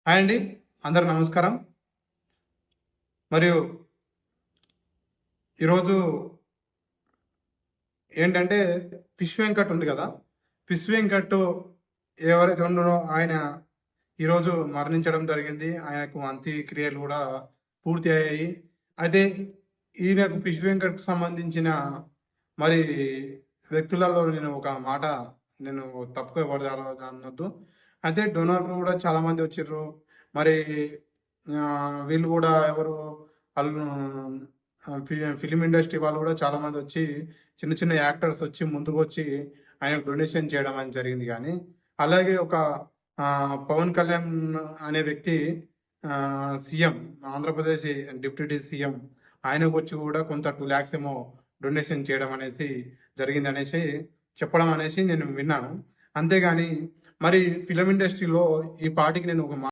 Hi అండి, అందరు నమస్కారం. మరియు ఈరోజు ఏంటంటే, పిష్ వెంకట్ ఉంది కదా! పిష్ వెంకట్ ఎవరైతే ఉన్నారో ఆయన ఈరోజు మరణించడం జరిగింది. ఆయనకు అంత్యక్రియలు కూడా పూర్తి అయ్యాయి. అయితే ఈయనకు పిష్ వెంకట్‌కి సంబంధించిన మరి వ్యక్తులలో నేను ఒక మాట నేను తప్పుగా అనొద్దు. అయితే డోనర్లు కూడా చాలామంది వచ్చిర్రు. మరి వీళ్ళు కూడా ఎవరు ఆళ్ళు ఫిల్మ్ ఇండస్ట్రీ వాళ్ళు కూడా చాలామంది వచ్చి చిన్న చిన్న యాక్టర్స్ వచ్చి ముందుకొచ్చి ఆయనకు డొనేషన్ చేయడం అని జరిగింది. కానీ అలాగే ఒక పవన్ కళ్యాణ్ అనే వ్యక్తి సీఎం, ఆంధ్రప్రదేశ్ డిప్యూటీ సీఎం, ఆయనకు వచ్చి కూడా కొంత 2,00,000 ఏమో డొనేషన్ చేయడం అనేది జరిగిందనేసి చెప్పడం అనేసి నేను విన్నాను. అంతేగాని మరి ఫిల్మ్ ఇండస్ట్రీలో ఈ పాటికి నేను ఒక